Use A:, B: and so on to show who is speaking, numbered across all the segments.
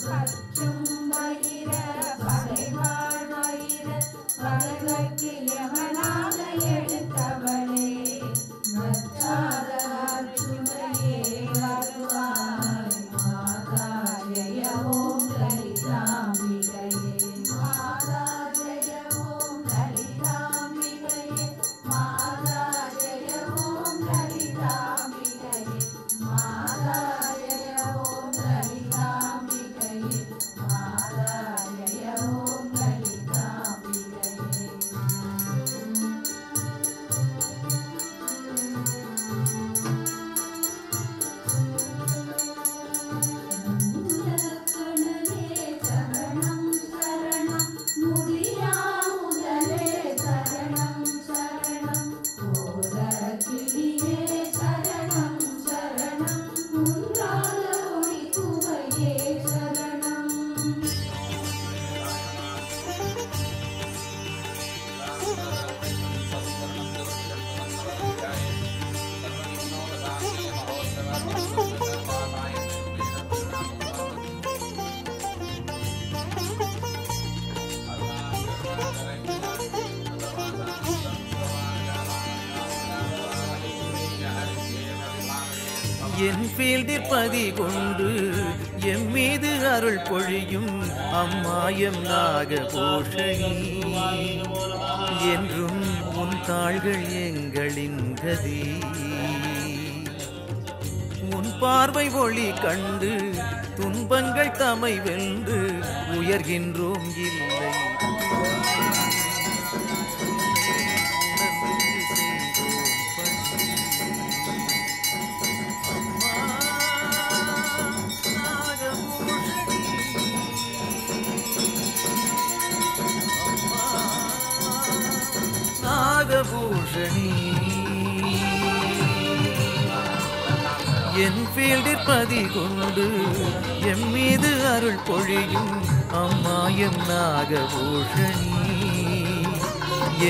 A: பற்றும் வயிற பகைவாழ் வயிற பகவர்க்கு யமனாக எடுத்தவளே மற்றாத அச்சுதையே வருவாய் மாதா ஜெய ஓம் லலிதாம்பிகையே மாதா ஜெய ஓம் லலிதாம்பிகையே மாதா ஜெய ஓம் லலிதாம்பிகையே மாதா ஜெய ஓம் லலிதாம்பிகையே மாதா ஜெய ஓம் லலிதாம்பிகையே மூலக்கணவே சரணம் சரணம் முடியாமுதலே சரணம் சரணம் ஓரக்கிளியே சரணம் சரணம் முன்றாத ஒளி குவையே சரணம்
B: என் ஃபீல்டில் பதிகொண்டு எம் மீது அருள் பொழியும் அம்மாயம் நாகபூஷணி என்றும் உன் தாள்கள் எங்களின் கதி உன் பார்வை ஒளி கண்டு துன்பங்கள் தமை வென்று உயர்கின்றோம் இல்லை நாகபூஷணி என் ஃபீல்டில் பதிகொண்டு எம் மீது அருள் பொழியும் அம்மாயம் நாகபூஷணி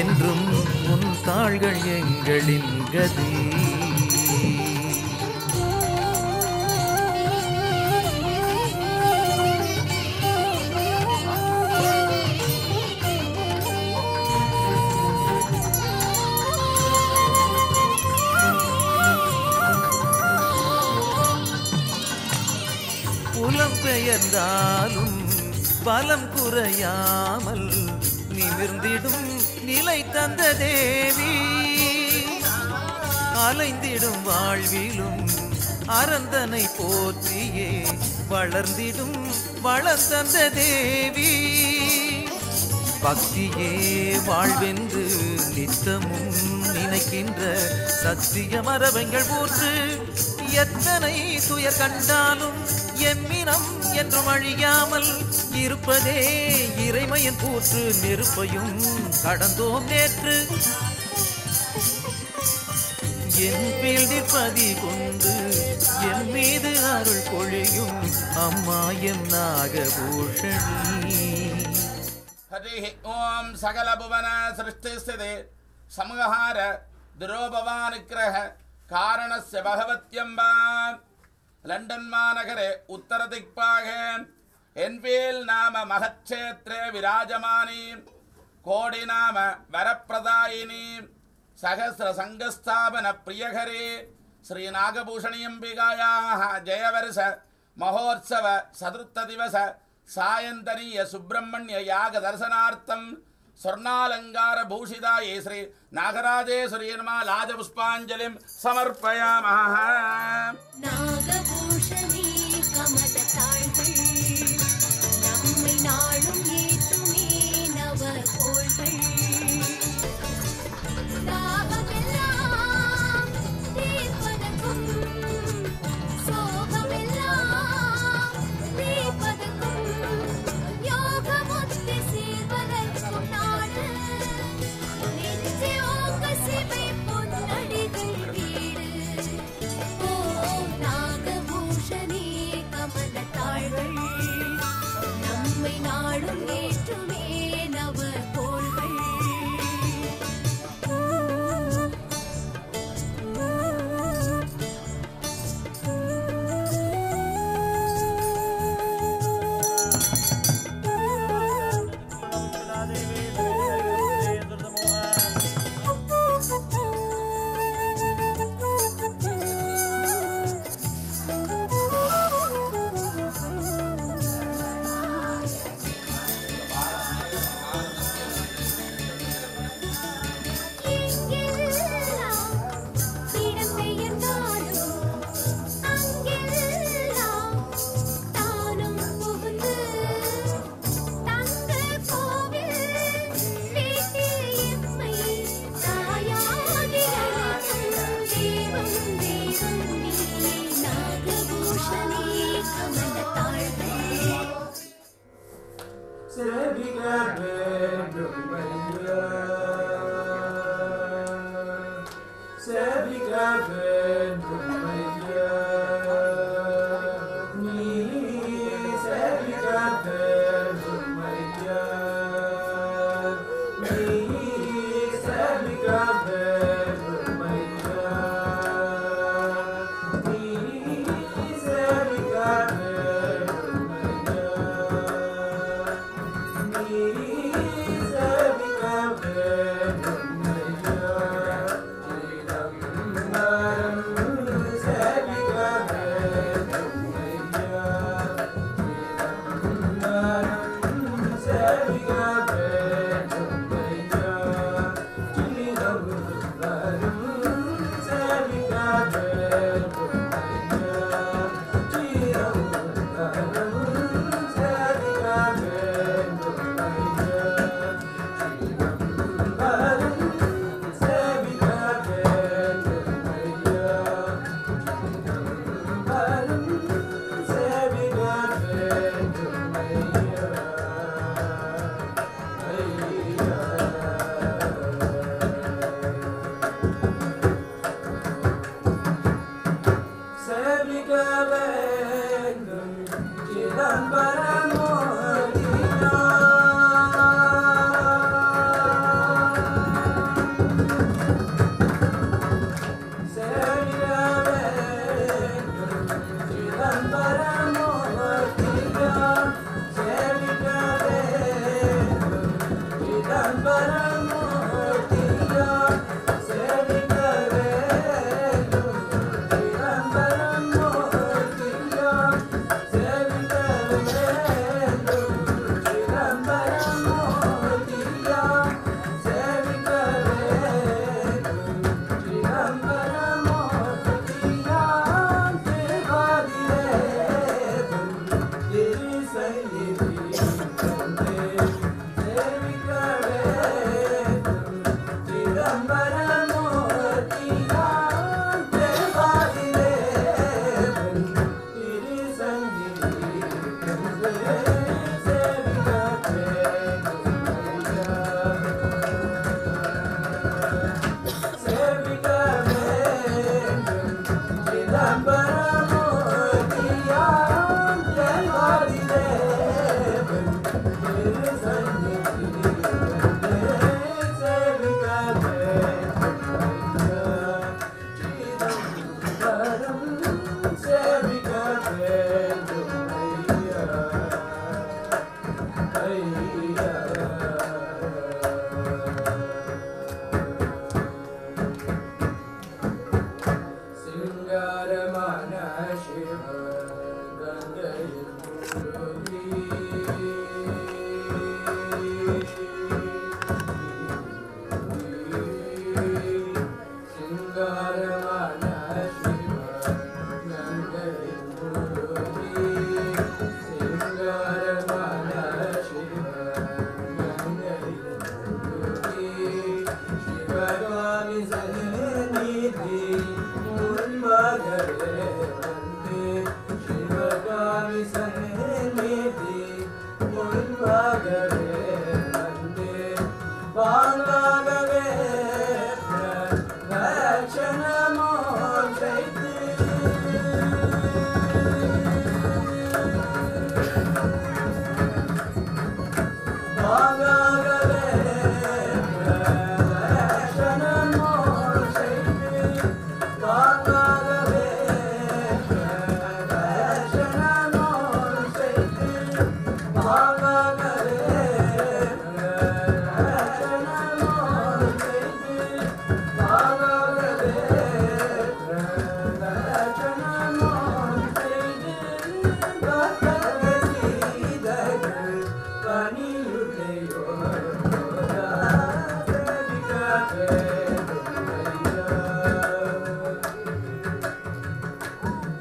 B: என்றும் உன் தாள்கள் எங்களின் கதி புலம் பெயர்ந்தாலும் பலம் குறையாமல் நிமிர்ந்திடும் நிலை தந்த தேவி அலைந்திடும் வாழ்விலும் அரந்தனை போற்றியே வளர்ந்திடும் வளம் தந்த தேவி பக்தியே வாழ்வென்று நித்தமும் நினைக்கின்ற சத்திய மரபங்கள் போற்று எத்தனை துயர் கண்டாலும் எம்மினம் என்றும் அழியாமல் இருப்பதே இறைமையின் கூற்று நெருப்பையும் கடந்தோம் நேற்று என் ஃபீல்டில் பதிகொண்டு என் மீது அருள் பொழியும் அம்மாயம் நாகபூஷணி
C: हरि ओम सकल भुवन सृष्टि स्थिति समहार दुरोपवानुग्रह कारणस्य भगवत्यम्बा लंडन महानगरे उत्तर दिक्पागे एन्फील्ड नाम महक्षेत्रे विराजमानी कोडि नाम वरप्रदायिनी सहस्र संघस्थापन प्रियकरी श्री नागभूषणी अंबिकायाः जयवर्ष महोत्सव चतुर्थ दिवस सायंतनीय सुब्रह्मण्य याग दर्शनार्थं स्वर्णालंकार भूषितायै श्री नागराजेश्वरी नमः लाजपुष्पाञ्जलिं समर्पयामः।
D: नागभूषणी कमलताள்கள் நம்மை நாளும் ஏற்றுமே நவகோள்கள் தாகமெல்லாம் தீர்ப்பதற்கும் சோகமெல்லாம் தீர்ப்பதற்கும் யோகமுக்தி சேர்வதற்கும் நாடு நெஞ்சே ஓங்க சிவை பொன்னடிகள் வீடு ஓம் நாகபூஷணி கமலத்தாள்கள் நம்மை நாளும் ஏற்றுமே நவகோள்கள்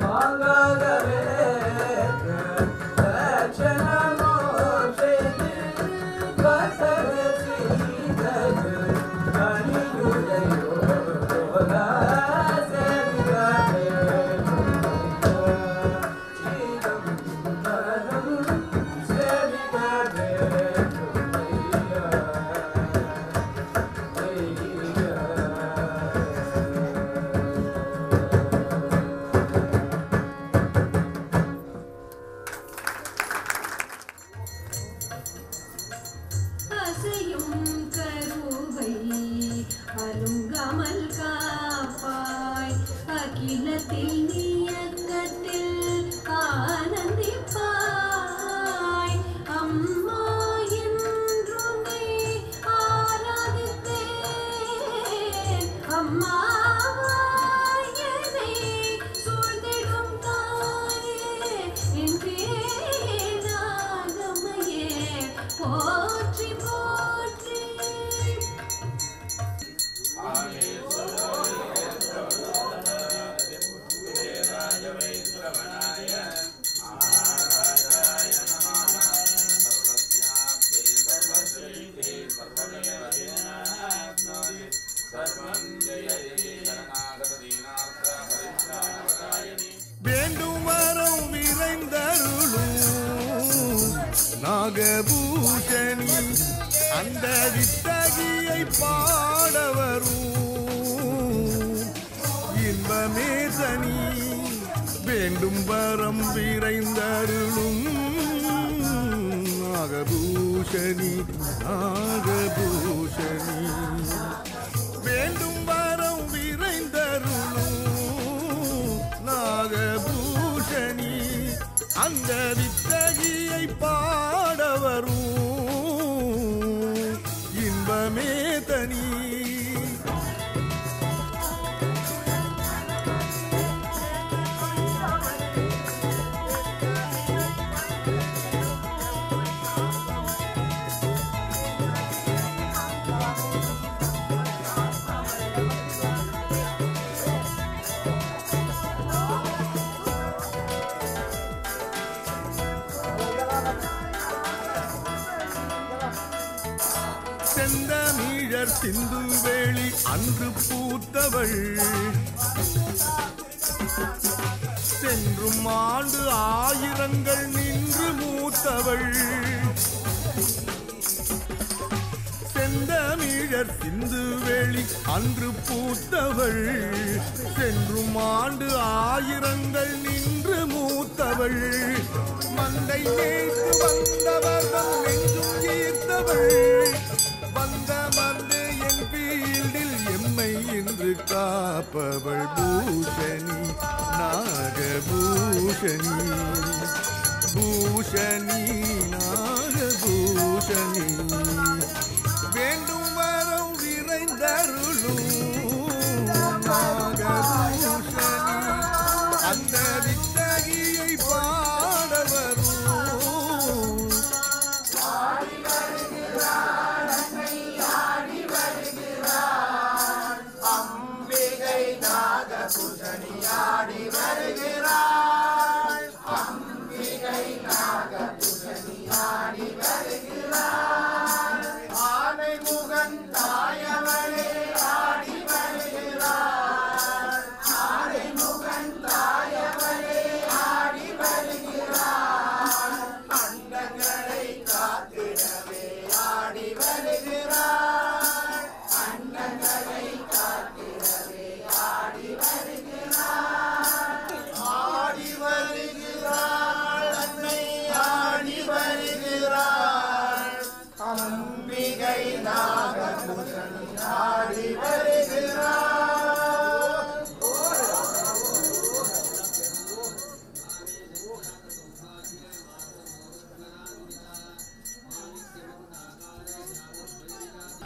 E: Bangagave, Rachana
A: அசையும் கருவை அருங்காமல் காப்பாய் அகிலத்தில் நீயக்கத்தில் ஆனந்திப்பாய் அம்மா என்றுமே ஆராதித்தேன் அம்மா போற்றி போற்றி
B: வேண்டும் வரம் விரைந்தருளும் நாகபூஷணி அந்த வித்தகியை பாடவரும் இன்பமே தனி வேண்டும் வரம் விரைந்தருளும் நாகபூஷணி நாகபூஷணி வேண்டும் வரம் விரைந்தருளும் நாகபூஷணி அந்த வித்தகியை பாடவரும் இன்பமே தனி செந்தமிழர் சிந்துவேளி அன்று பூத்தவள் சென்றும் ஆண்டு ஆயிரங்கள் நின்று மூத்தவள் செந்தமிழர் சிந்துவேளி அன்று பூத்தவள் சென்றும் ஆண்டு ஆயிரங்கள் நின்று மூத்தவள் மந்தை நேற்று வந்தவர்கள் நெஞ்சும் ஈர்த்தவள் வந்த வந்து என் ஃபீல்டில் எம்மை இன்று காப்பவள் பூஷணி நாகபூஷணி பூஷணி நாகபூஷணி வேண்டும் வரம் விரைந்தருளும் நாகபூஷணி அந்த வித்தகியை பாடவரும்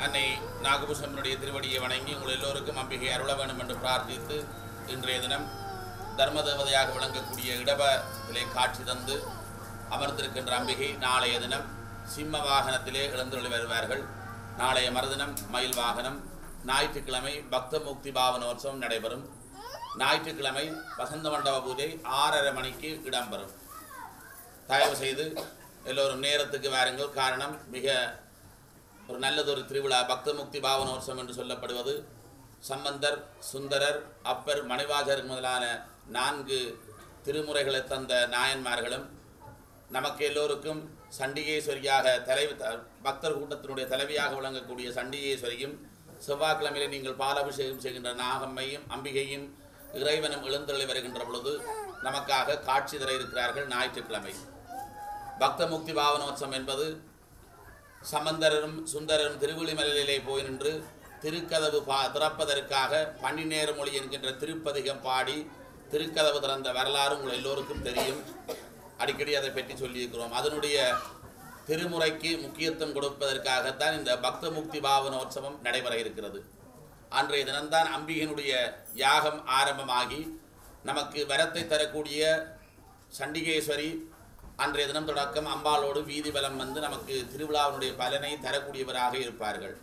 C: அன்னை நாகபூஷணனுடைய திருவடியை வணங்கி உங்கள் எல்லோருக்கும் அம்பிகை அருள வேண்டும் என்று பிரார்த்தித்து இன்றைய தினம் தர்ம தேவதையாக விளங்கக்கூடிய இடபத்திலே காட்சி தந்து அமர்ந்திருக்கின்ற அம்பிகை நாளைய தினம் சிம்ம வாகனத்திலே எழுந்தருளி வருவார்கள். நாளைய மறுதினம் மயில் வாகனம். ஞாயிற்றுக்கிழமை பக்த முக்தி பாவனோற்சவம் நடைபெறும். ஞாயிற்றுக்கிழமை வசந்த மண்டப பூஜை 6:30 மணிக்கு இடம்பெறும். தயவு செய்து எல்லோரும் நேரத்துக்கு வாருங்கள். காரணம், மிக ஒரு நல்லதொரு திருவிழா. பக்த முக்தி பாவனோற்சவம் என்று சொல்லப்படுவது சம்பந்தர், சுந்தரர், அப்பர், மணிவாசர் முதலான 4 திருமுறைகளை தந்த நாயன்மார்களும் நமக்கு எல்லோருக்கும் சண்டிகேஸ்வரியாக பக்தர் கூட்டத்தினுடைய தலைவியாக விளங்கக்கூடிய சண்டிகேஸ்வரியும், செவ்வாய்க்கிழமையிலே நீங்கள் பாலாபிஷேகம் செய்கின்ற நாகம்மையும் அம்பிகையும் இறைவனும் எழுந்தருளி வருகின்ற பொழுது நமக்காக காட்சி தர இருக்கிறார்கள். ஞாயிற்றுக்கிழமை பக்த முக்தி பாவனோற்சவம் என்பது சம்பந்தரும் சுந்தரரும் திருவிழிமலையிலே போய் நின்று திருக்கதவு திறப்பதற்காக பன்னிநேர மொழி என்கின்ற திருப்பதிகம் பாடி திருக்கதவு திறந்த வரலாறு உங்கள் எல்லோருக்கும் தெரியும். அடிக்கடி அதை பற்றி சொல்லியிருக்கிறோம். அதனுடைய திருமுறைக்கு முக்கியத்துவம் கொடுப்பதற்காகத்தான் இந்த பக்த முக்தி பாவனோற்சவம் நடைபெற இருக்கிறது. அன்றைய தினம்தான் அம்பிகையினுடைய யாகம் ஆரம்பமாகி நமக்கு வரத்தை தரக்கூடிய சண்டிகேஸ்வரி அன்றைய தினம் தொடக்கம் அம்பாளோடு வீதி பலம் வந்து நமக்கு திருவிழாவினுடைய பலனை தரக்கூடியவராக இருப்பார்கள்.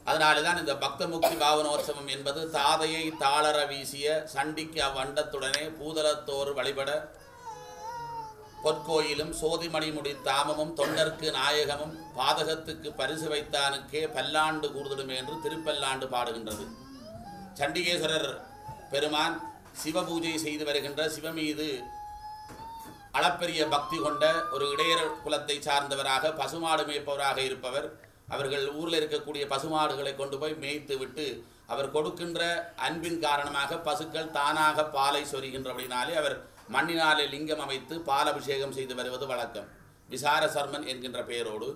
C: அதனால தான் இந்த பக்த முக்தி பாவனோற்சவம் என்பது தாதையை தாளர வீசிய சண்டிக்கு அவ்வண்டத்துடனே பூதலத்தோர் வழிபட பொற்கோயிலும் சோதிமணி முடி தாமமும் தொண்டர்க்கு நாயகமும் பாதகத்துக்கு பரிசு வைத்தானுக்கே பல்லாண்டு கூறுதிடுமே என்று திருப்பல்லாண்டு பாடுகின்றது. சண்டிகேஸ்வரர் பெருமான் சிவபூஜை செய்து வருகின்ற சிவமீது அளப்பெரிய பக்தி கொண்ட ஒரு இடையர் குலத்தை சார்ந்தவராக பசுமாடு மேய்ப்பவராக இருப்பவர். அவர்கள் ஊரில் இருக்கக்கூடிய பசுமாடுகளை கொண்டு போய் மேய்த்து விட்டு அவர் கொடுக்கின்ற அன்பின் காரணமாக பசுக்கள் தானாக பாலை சொரிகின்றபடினாலே அவர் மண்ணினாலே லிங்கம் அமைத்து பால் அபிஷேகம் செய்து வருவது வழக்கம். விசார சர்மன் என்கின்ற பெயரோடு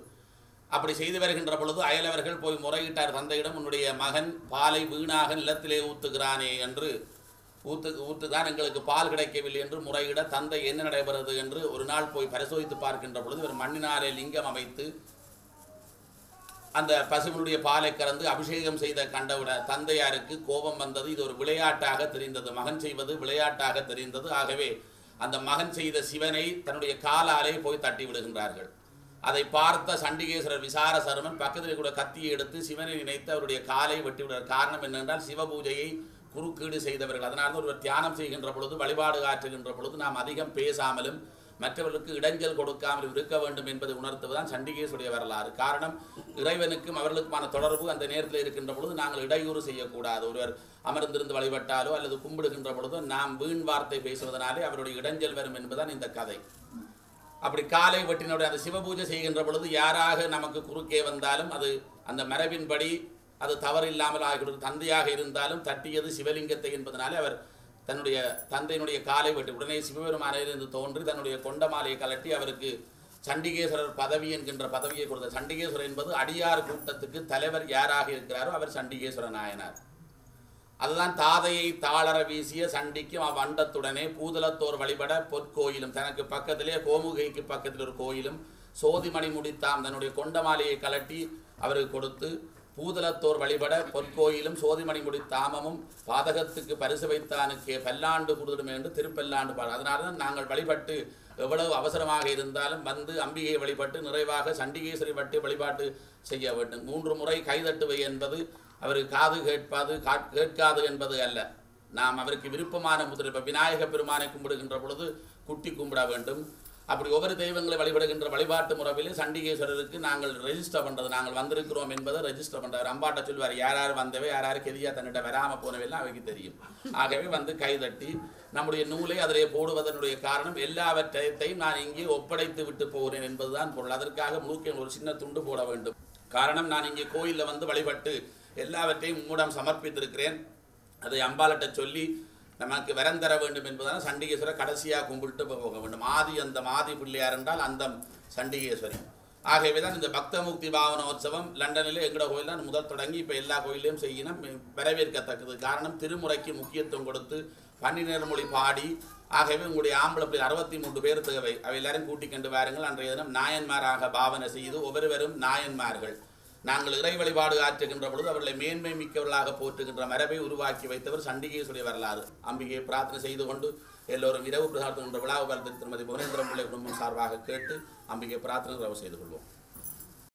C: அப்படி செய்து வருகின்ற பொழுது அயலவர்கள் போய் முறையிட்டார் தந்தையிடம், உன்னுடைய மகன் பாலை வீணாக நிலத்திலே ஊத்துகிறானே என்று ஊத்துதான் எங்களுக்கு பால் கிடைக்கவில்லை என்று முறையிட தந்தை என்ன நடைபெறுவது என்று ஒரு நாள் போய் பரிசோதித்து பார்க்கின்ற பொழுது இவர் மண்ணினாலே லிங்கம் அமைத்து அந்த பசுவினுடைய பாலை கறந்து அபிஷேகம் செய்த கண்டவுட தந்தையாருக்கு கோபம் வந்தது. இது ஒரு விளையாட்டாக தெரிந்தது, மகன் செய்வது விளையாட்டாக தெரிந்தது. ஆகவே அந்த மகன் செய்த சிவனை தன்னுடைய காலாலே போய் தட்டி விடுகின்றார்கள். அதை பார்த்த சண்டிகேஸ்வரர் விசார சர்மன் பக்கத்தில் கூட கத்தியை எடுத்து சிவனை நினைத்து அவருடைய காலை வெட்டி விடுவார். காரணம் என்னென்றால் சிவபூஜையை குறுக்கீடு செய்தவர்கள். அதனால் ஒருவர் தியானம் செய்கின்ற பொழுது வழிபாடு ஆற்றுகின்ற பொழுது நாம் அதிகம் பேசாமலும் மற்றவர்களுக்கு இடைஞ்சல் கொடுக்காமல் இருக்க வேண்டும் என்பதை உணர்த்துவதுதான் சண்டிகேஸ்வரிய வரலாறு. காரணம், இறைவனுக்கும் அவர்களுக்குமான தொடர்பு அந்த நேரத்தில் இருக்கின்ற பொழுது நாங்கள் இடையூறு செய்யக்கூடாது. ஒருவர் அமர்ந்திருந்து வழிபட்டாலோ அல்லது கும்பிடுகின்ற பொழுதோ நாம் வீண் வார்த்தை பேசுவதனாலே அவருடைய இடைஞ்சல் வரும் என்பதுதான் இந்த கதை. அப்படி காலை வெட்டினுடைய அந்த சிவபூஜை செய்கின்ற பொழுது யாராக நமக்கு குறுக்கே வந்தாலும் அது அந்த மரபின்படி அது தவறில்லாமல் ஆகிவிடும். தந்தையாக இருந்தாலும் தட்டியது சிவலிங்கத்தை என்பதனாலே அவர் தன்னுடைய தந்தையினுடைய காலை வெட்டி உடனே சிவபெருமானிலிருந்து தோன்றி தன்னுடைய கொண்டமாலையை கலட்டி அவருக்கு சண்டிகேஸ்வரர் பதவி என்கின்ற பதவியை கொடுத்த. சண்டிகேஸ்வரர் என்பது அடியார் கூட்டத்துக்கு தலைவர் யாராக இருக்கிறாரோ அவர் சண்டிகேஸ்வர நாயனார். அதுதான் தாதையை தாளர வீசிய சண்டிக்கும் அவ்வண்டத்துடனே பூதலத்தோர் வழிபட பொற்கோயிலும், தனக்கு பக்கத்திலே கோமுகைக்கு பக்கத்தில் ஒரு கோயிலும் சோதிமணி முடித்தாம் தன்னுடைய கொண்டமாலையை கலட்டி அவருக்கு கொடுத்து பூதலத்தோர் வழிபட பொற்கோயிலும் சோதிமணி முடி தாமமும் பாதகத்துக்கு பரிசு வைத்தானுக்கே பல்லாண்டு கூறுதிடுமே என்று திருப்பல்லாண்டு பாடு. அதனால தான் நாங்கள் வழிபட்டு எவ்வளவு அவசரமாக இருந்தாலும் வந்து அம்பிகையை வழிபட்டு நிறைவாக சண்டிகேஸ்வரி வட்டி வழிபாட்டு செய்ய வேண்டும். 3 முறை கைதட்டுவை என்பது அவருக்கு காது கேட்காது என்பது அல்ல. நாம் அவருக்கு விருப்பமான முதல் இப்போ விநாயக பெருமானை கும்பிடுகின்ற பொழுது குட்டி கும்பிட வேண்டும். அப்படி ஒவ்வொரு தெய்வங்களை வழிபடுகின்ற வழிபாட்டு முறையிலே சண்டிகேஸ்வரருக்கு நாங்கள் ரெஜிஸ்டர் பண்ணுறது, நாங்கள் வந்திருக்கிறோம் என்பதை ரெஜிஸ்டர் பண்ணுறார். அம்பாட்ட சொல்வார், யார் வந்தவை யார் கெதியா தன்னிட்ட வராமல் போனவையெல்லாம் அவைக்கு தெரியும். ஆகவே வந்து கைதட்டி நம்முடைய நூலை அதிலே போடுவதனுடைய காரணம் எல்லாவற்றையும் நான் இங்கே ஒப்படைத்து விட்டு போகிறேன் என்பதுதான் பொருள். அதற்காக முழுக்க ஒரு சின்ன துண்டு போட வேண்டும். காரணம், நான் இங்கே கோயிலில் வந்து வழிபட்டு எல்லாவற்றையும் மூடம் சமர்ப்பித்திருக்கிறேன். அதை அம்பாளட்ட சொல்லி நமக்கு வரம் தர வேண்டும் என்பதால் சண்டிகேஸ்வரர் கடைசியாக கும்பிட்டு போக வேண்டும். ஆதி பிள்ளையார் என்றால் அந்த சண்டிகேஸ்வரி. ஆகவே தான் இந்த பக்த முக்தி பாவனோற்சவம் லண்டனில் எங்களோட கோயில் தான் முதல் தொடங்கி இப்போ எல்லா கோயிலையும் செய்யணும், வரவேற்கத்தக்கது. காரணம், திருமுறைக்கு முக்கியத்துவம் கொடுத்து 12 மொழி பாடி. ஆகவே உங்களுடைய ஆம்பளை பிள்ளை 63 பேர் தேவை. அவை எல்லாரும் கூட்டிக் கொண்டு வாருங்கள். அன்றைய தினம் நாயன்மாராக பாவனை செய்து ஒவ்வொருவரும் நாயன்மார்கள். நாங்கள் இறை வழிபாடு ஆற்றுகின்ற பொழுது அவர்களை மேன்மை மிக்கவர்களாக போற்றுகின்ற மரபை உருவாக்கி வைத்தவர் சண்டிகேஸ்வரிய வரலாறு. அம்பிகையை பிரார்த்தனை செய்து கொண்டு எல்லோரும் இரவு பிரசாரத்துகின்ற விழாவு திருமதி புவனேந்திரம் பிள்ளை குடும்பம் சார்பாக கேட்டு அம்பிகை பிரார்த்தனை செய்து கொள்வோம்.